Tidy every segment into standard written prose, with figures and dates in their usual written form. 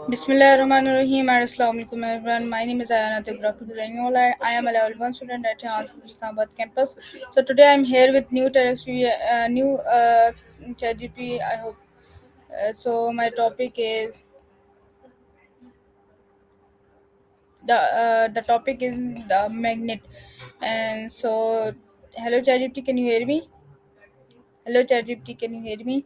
Bismillahirrahmanirrahim. Assalamualaikum everyone. My name is Ayana, the graphic designer. I am a level 1 student at Islamabad campus. So today I'm here with new Chatgpt. I hope. So my topic is the topic is the magnet. And so hello Chatgpt, can you hear me? Hello Chatgpt, can you hear me?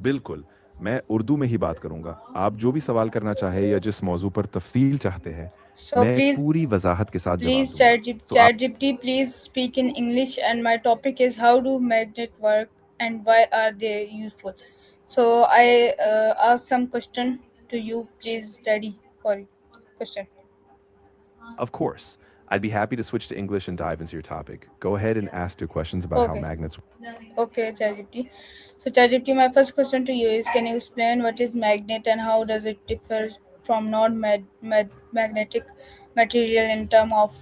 बिल्कुल, मैं उर्दू में ही बात करूँगा। आप जो भी सवाल करना चाहें या जिस मौज़ू पर तफ़सील चाहते हैं, So मैं please पूरी वज़ाहत के साथ जवाब Please, दूँगा। तो आप ChatGPT, please speak in English. And my topic is how do magnets work and why are they useful? So I ask some question to you. Please, ready for it. Question. Of course, I'd be happy to switch to English and dive into your topic. Go ahead and ask your questions about how Okay. magnets. Okay, ChatGPT. So ChatGPT, my first question to you is: can you explain what is magnet and how does it differ from non-magnetic material in terms of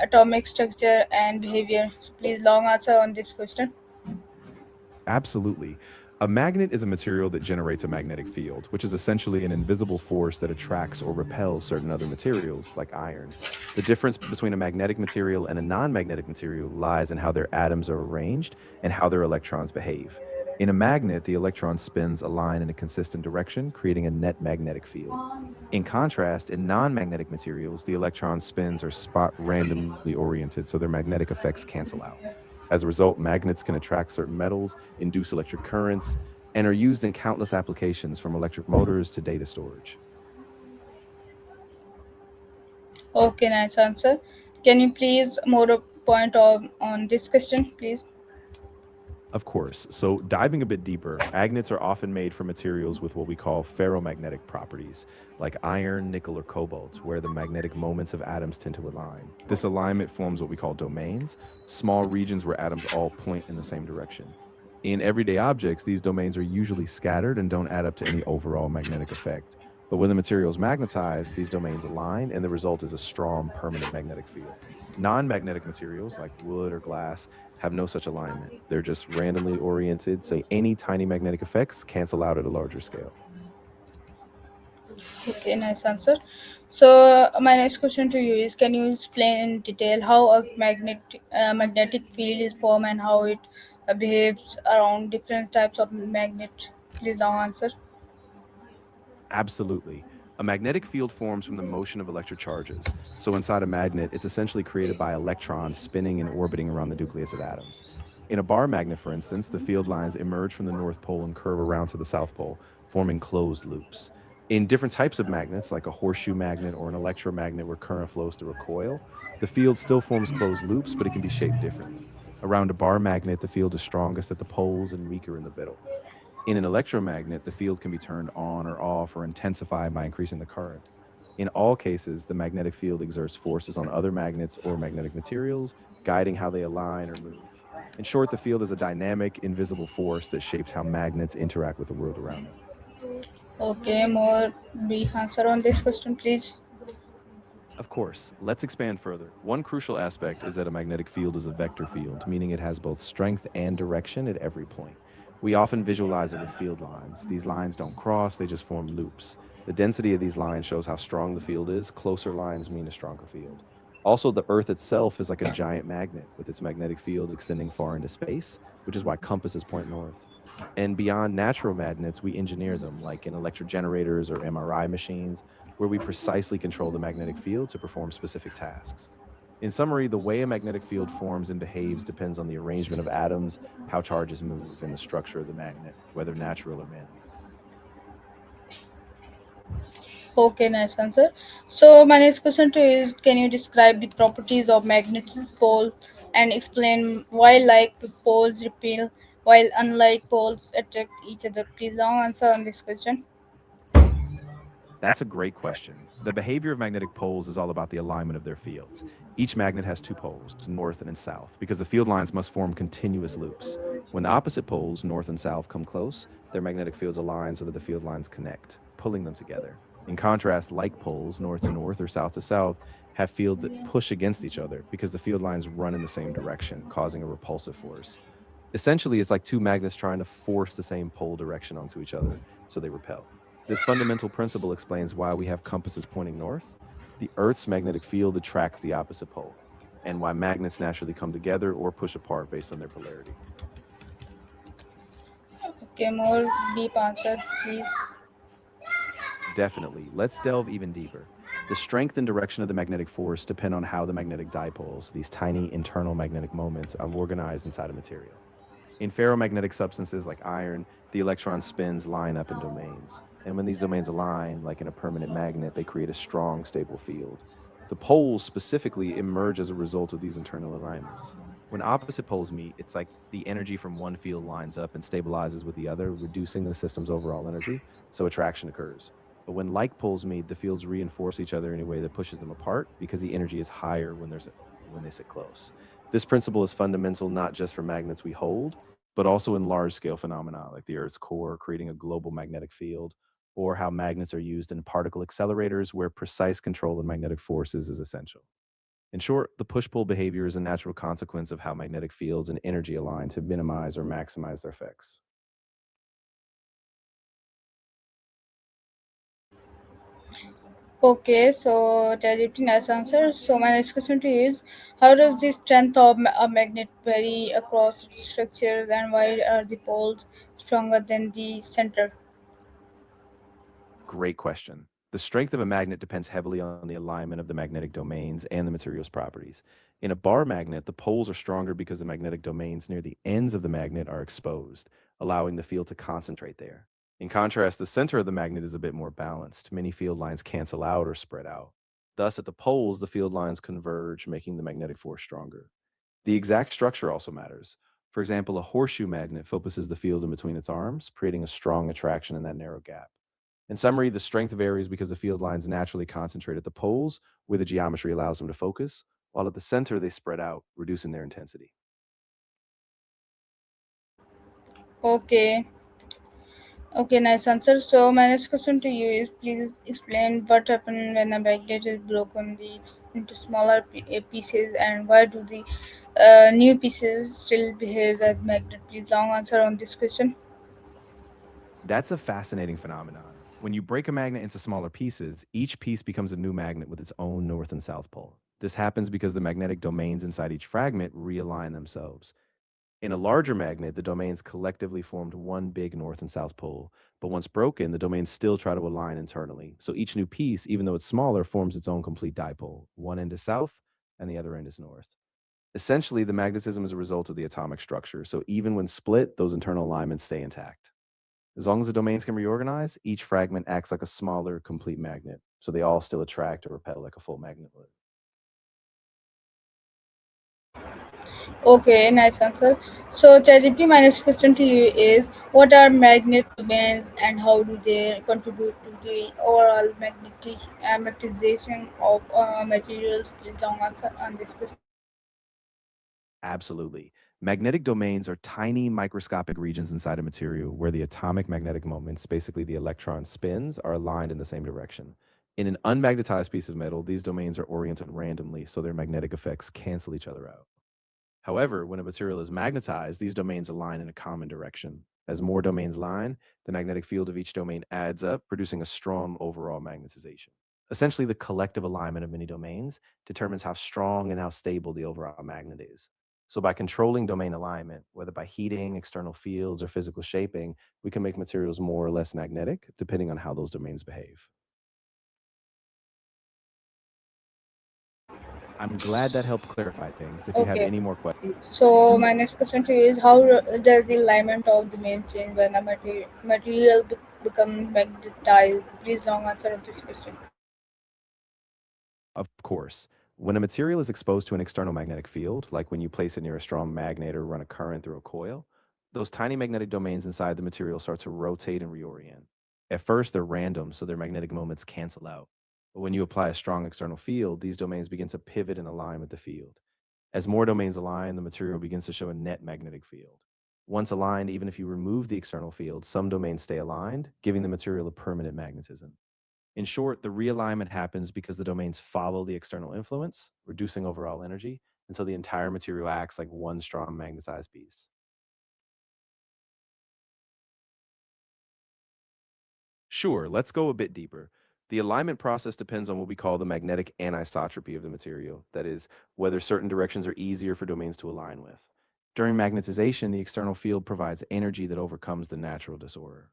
atomic structure and behavior? So please, long answer on this question. Absolutely. A magnet is a material that generates a magnetic field, which is essentially an invisible force that attracts or repels certain other materials, like iron. The difference between a magnetic material and a non-magnetic material lies in how their atoms are arranged and how their electrons behave. In a magnet, the electron spins a line in a consistent direction, creating a net magnetic field. In contrast, in non-magnetic materials, the electron spins are spot randomly oriented, so their magnetic effects cancel out. As a result, magnets can attract certain metals, induce electric currents, and are used in countless applications from electric motors to data storage. Okay, nice answer. Can you please more a point on this question, please? Of course, so diving a bit deeper, magnets are often made from materials with what we call ferromagnetic properties, like iron, nickel, or cobalt, where the magnetic moments of atoms tend to align. This alignment forms what we call domains, small regions where atoms all point in the same direction. In everyday objects, these domains are usually scattered and don't add up to any overall magnetic effect. But when the material is magnetized, these domains align, and the result is a strong, permanent magnetic field. Non magnetic materials like wood or glass have no such alignment. They're just randomly oriented, so any tiny magnetic effects cancel out at a larger scale. Okay, nice answer. So my next question to you is: can you explain in detail how a magnetic field is formed and how it behaves around different types of magnet? Please, long answer. Absolutely. A magnetic field forms from the motion of electric charges. So inside a magnet, it's essentially created by electrons spinning and orbiting around the nucleus of atoms. In a bar magnet, for instance, the field lines emerge from the North Pole and curve around to the South Pole, forming closed loops. In different types of magnets, like a horseshoe magnet or an electromagnet where current flows through a coil, the field still forms closed loops, but it can be shaped differently. Around a bar magnet, the field is strongest at the poles and weaker in the middle. In an electromagnet, the field can be turned on or off or intensified by increasing the current. In all cases, the magnetic field exerts forces on other magnets or magnetic materials, guiding how they align or move. In short, the field is a dynamic, invisible force that shapes how magnets interact with the world around them. Okay, more brief answer on this question, please. Of course, let's expand further. One crucial aspect is that a magnetic field is a vector field, meaning it has both strength and direction at every point. We often visualize it with field lines. These lines don't cross, they just form loops. The density of these lines shows how strong the field is. Closer lines mean a stronger field. Also, the Earth itself is like a giant magnet with its magnetic field extending far into space, which is why compasses point north. And beyond natural magnets, we engineer them, like in electric generators or MRI machines, where we precisely control the magnetic field to perform specific tasks. In summary, the way a magnetic field forms and behaves depends on the arrangement of atoms, how charges move, and the structure of the magnet, whether natural or man made. Okay, nice answer. So my next question to you is: can you describe the properties of magnetic pole and explain why like poles repel while unlike poles attract each other? Please, long answer on this question. That's a great question. The behavior of magnetic poles is all about the alignment of their fields. Each magnet has two poles, north and south, because the field lines must form continuous loops. When the opposite poles, north and south, come close, their magnetic fields align so that the field lines connect, pulling them together. In contrast, like poles, north to north or south to south, have fields that push against each other because the field lines run in the same direction, causing a repulsive force. Essentially, it's like two magnets trying to force the same pole direction onto each other so they repel. This fundamental principle explains why we have compasses pointing north. The Earth's magnetic field attracts the opposite pole, and why magnets naturally come together or push apart based on their polarity. Okay, more deep answer, please. Definitely. Let's delve even deeper. The strength and direction of the magnetic force depend on how the magnetic dipoles, these tiny internal magnetic moments, are organized inside a material. In ferromagnetic substances like iron, the electron spins line up in domains. And when these domains align, like in a permanent magnet, they create a strong, stable field. The poles specifically emerge as a result of these internal alignments. When opposite poles meet, it's like the energy from one field lines up and stabilizes with the other, reducing the system's overall energy, so attraction occurs. But when like poles meet, the fields reinforce each other in a way that pushes them apart because the energy is higher when they sit close. This principle is fundamental not just for magnets we hold, but also in large scale phenomena like the Earth's core creating a global magnetic field, or how magnets are used in particle accelerators where precise control of magnetic forces is essential. In short, the push pull behavior is a natural consequence of how magnetic fields and energy align to minimize or maximize their effects. Okay, so Chatgpt nice answer. So my next question to you is, how does the strength of a magnet vary across its structures, and why are the poles stronger than the center? Great question. The strength of a magnet depends heavily on the alignment of the magnetic domains and the material's properties. In a bar magnet, the poles are stronger because the magnetic domains near the ends of the magnet are exposed, allowing the field to concentrate there. In contrast, the center of the magnet is a bit more balanced. Many field lines cancel out or spread out. Thus, at the poles, the field lines converge, making the magnetic force stronger. The exact structure also matters. For example, a horseshoe magnet focuses the field in between its arms, creating a strong attraction in that narrow gap. In summary, the strength varies because the field lines naturally concentrate at the poles, where the geometry allows them to focus, while at the center they spread out, reducing their intensity. Okay, okay, nice answer. So my next question to you is, please explain what happens when a magnet is broken into smaller pieces, and why do the new pieces still behave as magnet? Please long answer on this question. That's a fascinating phenomenon. When you break a magnet into smaller pieces, each piece becomes a new magnet with its own north and south pole. This happens because the magnetic domains inside each fragment realign themselves. In a larger magnet, the domains collectively formed one big north and south pole, but once broken, the domains still try to align internally. So each new piece, even though it's smaller, forms its own complete dipole. One end is south, and the other end is north. Essentially, the magnetism is a result of the atomic structure. So even when split, those internal alignments stay intact. As long as the domains can reorganize, each fragment acts like a smaller, complete magnet. So they all still attract or repel like a full magnet would. Okay, nice answer. So, ChatGPT, my next question to you is, what are magnet domains and how do they contribute to the overall magnetization of materials? Please long answer on this question. Absolutely. Magnetic domains are tiny microscopic regions inside a material where the atomic magnetic moments, basically the electron spins, are aligned in the same direction. In an unmagnetized piece of metal, these domains are oriented randomly, so their magnetic effects cancel each other out. However, when a material is magnetized, these domains align in a common direction. As more domains align, the magnetic field of each domain adds up, producing a strong overall magnetization. Essentially, the collective alignment of many domains determines how strong and how stable the overall magnet is. So, by controlling domain alignment, whether by heating, external fields, or physical shaping, we can make materials more or less magnetic depending on how those domains behave. I'm glad that helped clarify things. If you have Okay, any more questions, so my next question to you is, how does the alignment of domain change when a material becomes magnetized? Please long answer on this question. of course, when a material is exposed to an external magnetic field, like when you place it near a strong magnet or run a current through a coil, those tiny magnetic domains inside the material start to rotate and reorient. At first, they're random, so their magnetic moments cancel out. But when you apply a strong external field, these domains begin to pivot and align with the field. As more domains align, the material begins to show a net magnetic field. Once aligned, even if you remove the external field, some domains stay aligned, giving the material a permanent magnetism. In short, the realignment happens because the domains follow the external influence, reducing overall energy until the entire material acts like one strong magnetized piece. Sure, let's go a bit deeper. The alignment process depends on what we call the magnetic anisotropy of the material, that is, whether certain directions are easier for domains to align with. During magnetization, the external field provides energy that overcomes the natural disorder.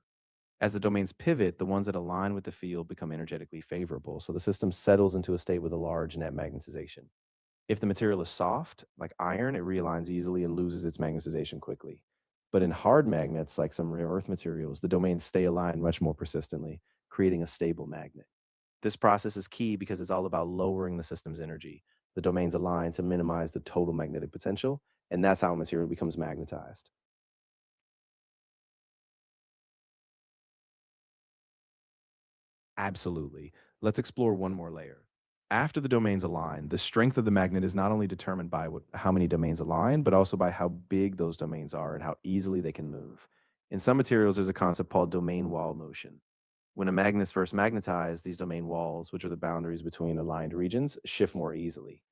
As the domains pivot, the ones that align with the field become energetically favorable, so the system settles into a state with a large net magnetization. If the material is soft, like iron, it realigns easily and loses its magnetization quickly. But in hard magnets, like some rare earth materials, the domains stay aligned much more persistently, creating a stable magnet. This process is key because it's all about lowering the system's energy. The domains align to minimize the total magnetic potential, and that's how a material becomes magnetized. Absolutely. Let's explore one more layer. After the domains align, the strength of the magnet is not only determined by how many domains align, but also by how big those domains are and how easily they can move. In some materials, there's a concept called domain wall motion. When a magnet is first magnetized, these domain walls, which are the boundaries between aligned regions, shift more easily.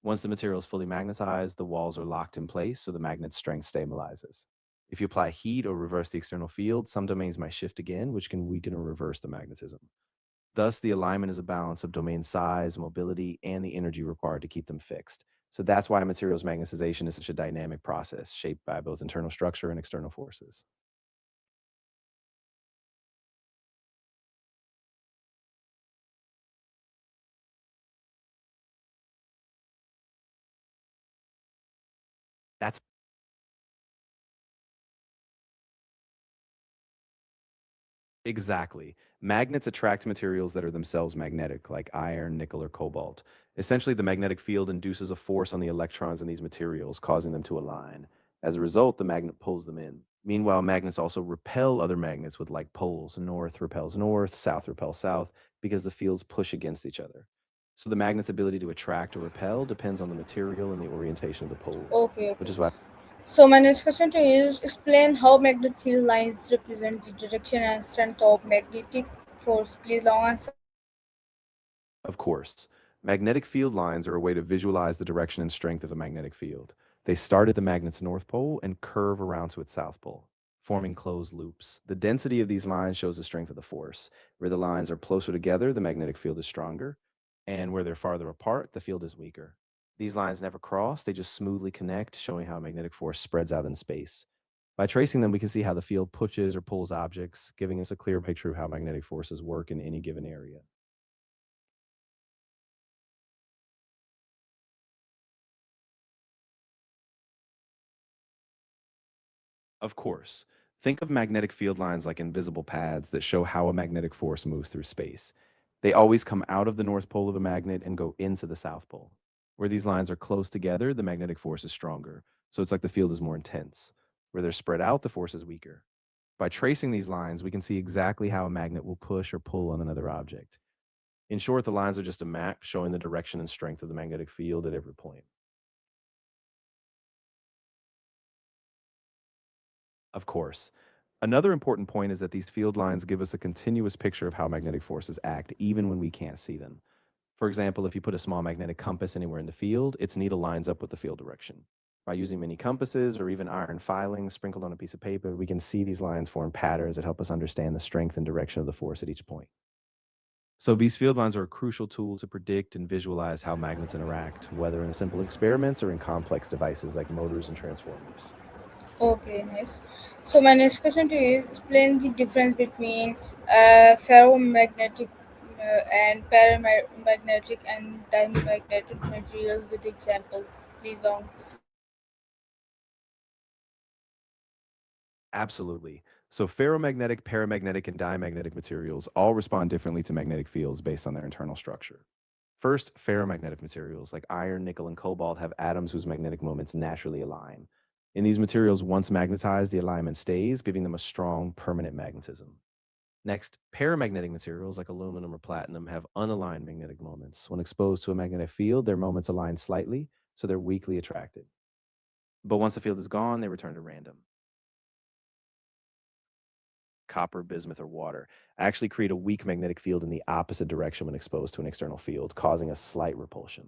Once the material is fully magnetized, the walls are locked in place so the magnet's strength stabilizes. If you apply heat or reverse the external field, some domains might shift again, which can weaken or reverse the magnetism. Thus, the alignment is a balance of domain size, mobility, and the energy required to keep them fixed. So that's why a material's magnetization is such a dynamic process, shaped by both internal structure and external forces. That's exactly. Magnets attract materials that are themselves magnetic, like iron, nickel, or cobalt. Essentially, the magnetic field induces a force on the electrons in these materials, causing them to align. As a result, the magnet pulls them in. Meanwhile, magnets also repel other magnets with like poles. North repels north, south repels south, because the fields push against each other. So the magnet's ability to attract or repel depends on the material and the orientation of the poles, Okay, which okay. is why. So my next question to you is explain how magnetic field lines represent the direction and strength of magnetic force. Please long answer. Of course, magnetic field lines are a way to visualize the direction and strength of a magnetic field. They start at the magnet's north pole and curve around to its south pole, forming closed loops. The density of these lines shows the strength of the force. Where the lines are closer together, the magnetic field is stronger, and where they're farther apart, the field is weaker. These lines never cross, they just smoothly connect, showing how magnetic force spreads out in space. By tracing them, we can see how the field pushes or pulls objects, giving us a clear picture of how magnetic forces work in any given area. Of course. Think of magnetic field lines like invisible pads that show how a magnetic force moves through space. They always come out of the north pole of a magnet and go into the south pole. Where these lines are close together, the magnetic force is stronger. So it's like the field is more intense. Where they're spread out, the force is weaker. By tracing these lines, we can see exactly how a magnet will push or pull on another object. In short, the lines are just a map showing the direction and strength of the magnetic field at every point. Of course. Another important point is that these field lines give us a continuous picture of how magnetic forces act, even when we can't see them. For example, if you put a small magnetic compass anywhere in the field, its needle lines up with the field direction. By using mini compasses or even iron filings sprinkled on a piece of paper, we can see these lines form patterns that help us understand the strength and direction of the force at each point. So these field lines are a crucial tool to predict and visualize how magnets interact, whether in simple experiments or in complex devices like motors and transformers. Okay, nice. So my next question to you is explain the difference between ferromagnetic and paramagnetic and diamagnetic materials with examples. Please long. Absolutely. So ferromagnetic, paramagnetic, and diamagnetic materials all respond differently to magnetic fields based on their internal structure. First, ferromagnetic materials like iron, nickel, and cobalt have atoms whose magnetic moments naturally align. In these materials, once magnetized, the alignment stays, giving them a strong, permanent magnetism. Next, paramagnetic materials like aluminum or platinum have unaligned magnetic moments. When exposed to a magnetic field, their moments align slightly, so they're weakly attracted. But once the field is gone, they return to random. Copper, bismuth, or water actually create a weak magnetic field in the opposite direction when exposed to an external field, causing a slight repulsion.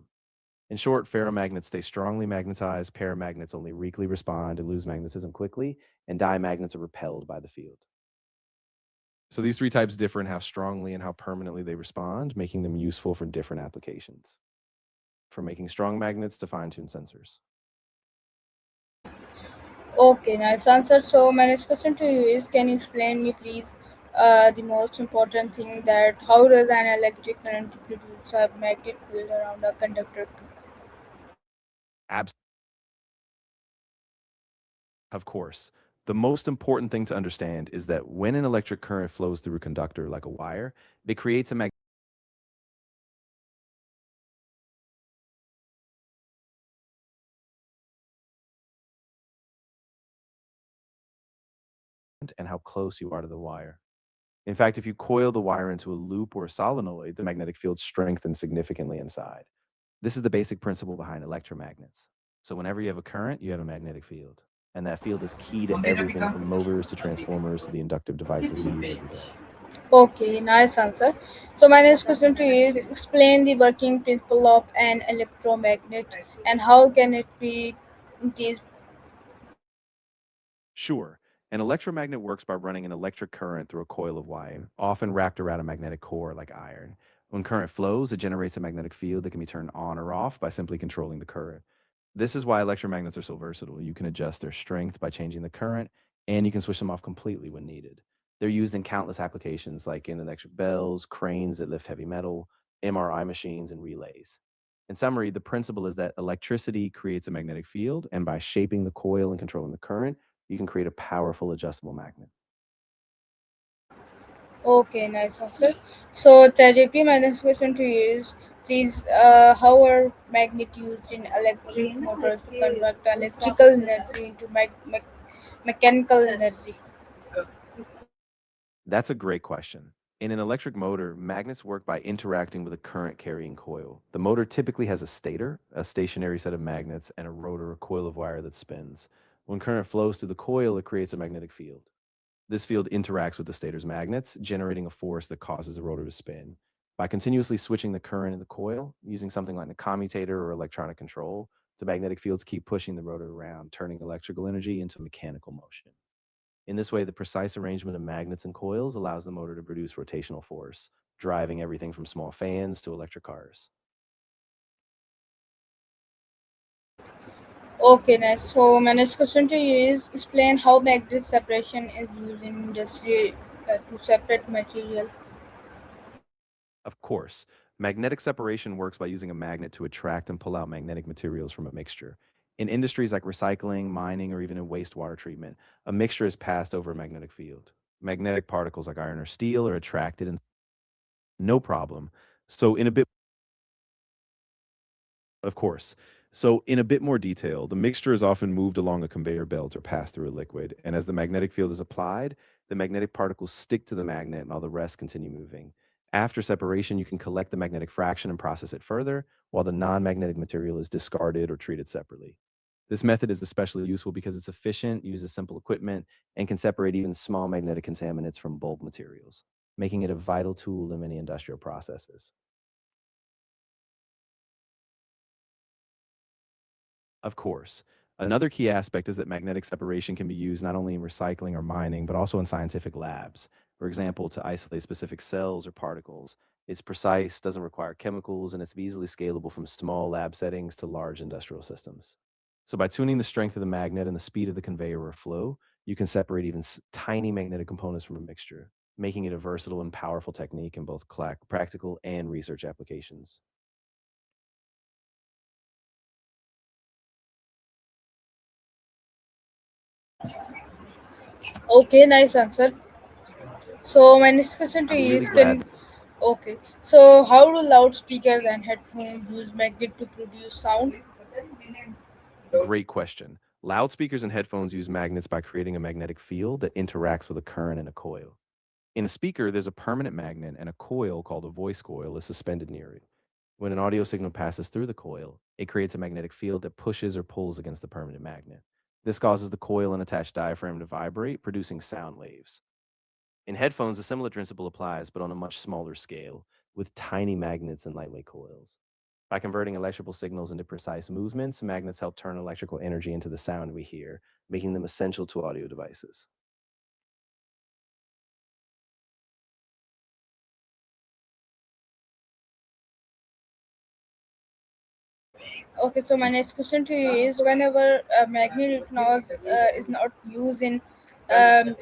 In short, ferromagnets stay strongly magnetized, paramagnets only weakly respond and lose magnetism quickly, and diamagnets are repelled by the field. So these three types differ in how strongly and how permanently they respond, making them useful for different applications, from making strong magnets to fine-tune sensors. Okay, nice answer. So my next question to you is, can you explain me please the most important thing, that how does an electric current produce a magnetic field around a conductor? Abs- of course. The most important thing to understand is that when an electric current flows through a conductor like a wire, it creates a magnet and how close you are to the wire. In fact, if you coil the wire into a loop or a solenoid, the magnetic field strengthens significantly inside. This is the basic principle behind electromagnets. So whenever you have a current, you have a magnetic field. And that field is key to everything from motors to transformers to the inductive devices we use every day. Okay, nice answer. So my next question to you is, explain the working principle of an electromagnet and how can it is. Sure, an electromagnet works by running an electric current through a coil of wire, often wrapped around a magnetic core like iron. When current flows, it generates a magnetic field that can be turned on or off by simply controlling the current. This is why electromagnets are so versatile. You can adjust their strength by changing the current, and you can switch them off completely when needed. They're used in countless applications, like in electric bells, cranes that lift heavy metal, MRI machines, and relays. In summary, the principle is that electricity creates a magnetic field, and by shaping the coil and controlling the current, you can create a powerful adjustable magnet. Okay, nice answer. So Chatgpt, my next question to you is, please, how are magnet used in electric motors to convert electrical energy into mechanical energy? That's a great question. In an electric motor, magnets work by interacting with a current carrying coil. The motor typically has a stator, a stationary set of magnets, and a rotor, a coil of wire that spins. When current flows through the coil, it creates a magnetic field. This field interacts with the stator's magnets, generating a force that causes the rotor to spin. By continuously switching the current in the coil, using something like a commutator or electronic control, the magnetic fields keep pushing the rotor around, turning electrical energy into mechanical motion. In this way, the precise arrangement of magnets and coils allows the motor to produce rotational force, driving everything from small fans to electric cars. Okay, nice. So my next question to you is, explain how magnet separation is used in industry to separate material. Of course, magnetic separation works by using a magnet to attract and pull out magnetic materials from a mixture. In industries like recycling, mining, or even in wastewater treatment, a mixture is passed over a magnetic field. Magnetic particles like iron or steel are attracted and no problem. So, in a bit Of course. So, in a bit more detail, the mixture is often moved along a conveyor belt or passed through a liquid. And as the magnetic field is applied, the magnetic particles stick to the magnet while the rest continue moving. After separation, you can collect the magnetic fraction and process it further, while the non magnetic material is discarded or treated separately. This method is especially useful because it's efficient, uses simple equipment, and can separate even small magnetic contaminants from bulk materials, making it a vital tool in many industrial processes. Of course. Another key aspect is that magnetic separation can be used not only in recycling or mining, but also in scientific labs. For example, to isolate specific cells or particles. It's precise, doesn't require chemicals, and it's easily scalable from small lab settings to large industrial systems. So, by tuning the strength of the magnet and the speed of the conveyor or flow, you can separate even tiny magnetic components from a mixture, making it a versatile and powerful technique in both practical and research applications. Okay, nice answer. So my next question to I'm you really is, glad. can, okay. So how do loudspeakers and headphones use magnet to produce sound? Great question. Loudspeakers and headphones use magnets by creating a magnetic field that interacts with a current in a coil. In a speaker, there's a permanent magnet, and a coil called a voice coil is suspended near it. When an audio signal passes through the coil, it creates a magnetic field that pushes or pulls against the permanent magnet. This causes the coil and attached diaphragm to vibrate, producing sound waves. In headphones, a similar principle applies, but on a much smaller scale, with tiny magnets and lightweight coils. By converting electrical signals into precise movements, magnets help turn electrical energy into the sound we hear, making them essential to audio devices. Okay, so my next question to you is whenever magnetic is not used in um,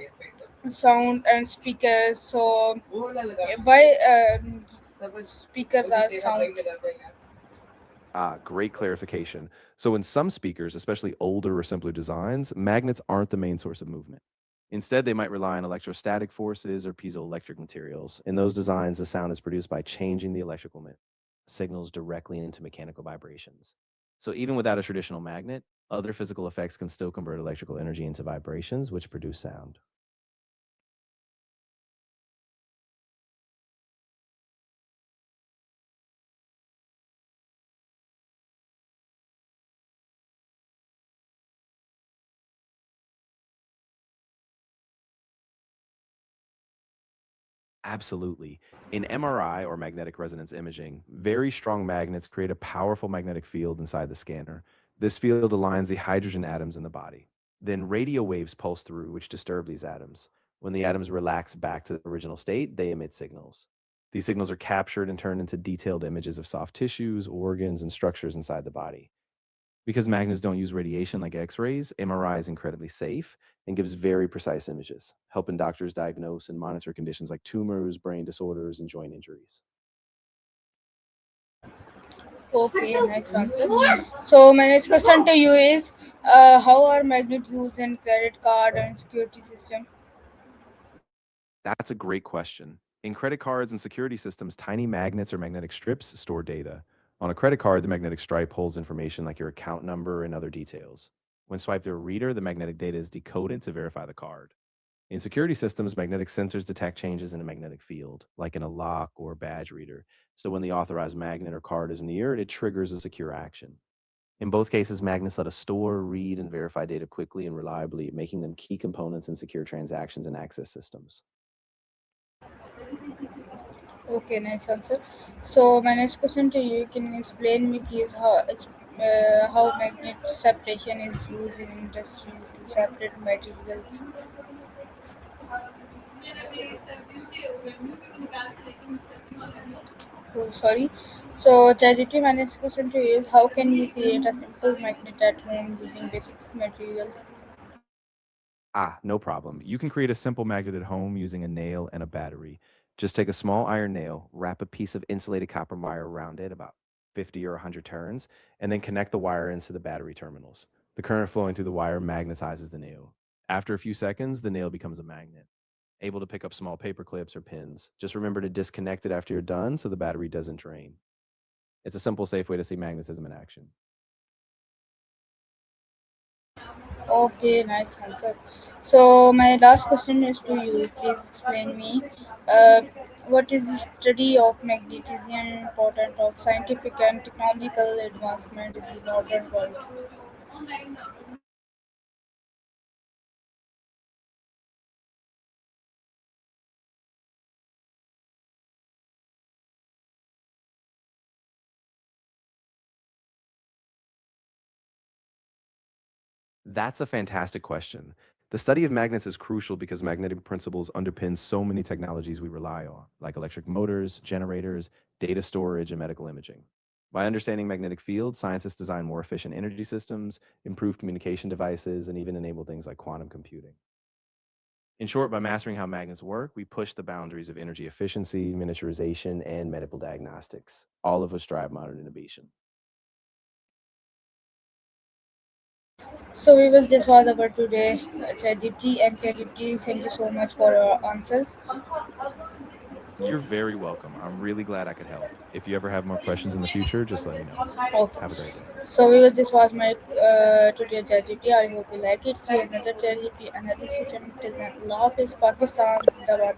sound and speakers, so why speakers are sound? Ah, great clarification. So, in some speakers, especially older or simpler designs, magnets aren't the main source of movement. Instead, they might rely on electrostatic forces or piezoelectric materials. In those designs, the sound is produced by changing the electrical signals directly into mechanical vibrations. So, even without a traditional magnet, other physical effects can still convert electrical energy into vibrations, which produce sound. Absolutely. In MRI or magnetic resonance imaging, very strong magnets create a powerful magnetic field inside the scanner. This field aligns the hydrogen atoms in the body. Then radio waves pulse through, which disturb these atoms. When the atoms relax back to the original state, they emit signals. These signals are captured and turned into detailed images of soft tissues, organs, and structures inside the body. Because magnets don't use radiation like X rays, MRI is incredibly safe and gives very precise images, helping doctors diagnose and monitor conditions like tumors, brain disorders, and joint injuries. Okay, nice answer. So my next question to you is how are magnet used in credit card and security system? That's a great question. In credit cards and security systems, tiny magnets or magnetic strips store data. On a credit card, the magnetic stripe holds information like your account number and other details. When swiped through a reader, the magnetic data is decoded to verify the card. In security systems, magnetic sensors detect changes in a magnetic field, like in a lock or badge reader. So when the authorized magnet or card is near it, it triggers a secure action. In both cases, magnets let us store, read, and verify data quickly and reliably, making them key components in secure transactions and access systems. Okay, nice answer. So my next question to you, can you explain me please how magnet separation is used in industry to separate materials? Oh, sorry. So Chatgpt, my next question to you is how can you create a simple magnet at home using basic materials? Ah, no problem. You can create a simple magnet at home using a nail and a battery. Just take a small iron nail, wrap a piece of insulated copper wire around it, about 50 or 100 turns, and then connect the wire into the battery terminals. The current flowing through the wire magnetizes the nail. After a few seconds, the nail becomes a magnet, able to pick up small paper clips or pins. Just remember to disconnect it after you're done so the battery doesn't drain. It's a simple, safe way to see magnetism in action. Okay, nice answer. So my last question is to you. Please explain me uh, what is the study of magnetism important of scientific and technological advancement in the modern world? That's a fantastic question. The study of magnets is crucial because magnetic principles underpin so many technologies we rely on, like electric motors, generators, data storage, and medical imaging. By understanding magnetic fields, scientists design more efficient energy systems, improve communication devices, and even enable things like quantum computing. In short, by mastering how magnets work, we push the boundaries of energy efficiency, miniaturization, and medical diagnostics, all of which drive modern innovation. So viewers, this was our today ChatGPT and ChatGPT. Thank you so much for your answers. You're very welcome. I'm really glad I could help. If you ever have more questions in the future, just let me know. Okay. Have a great day. So viewers, this was my today ChatGPT. I hope you like it. See you another ChatGPT, another session. Till then, love is Pakistan. Zindabad.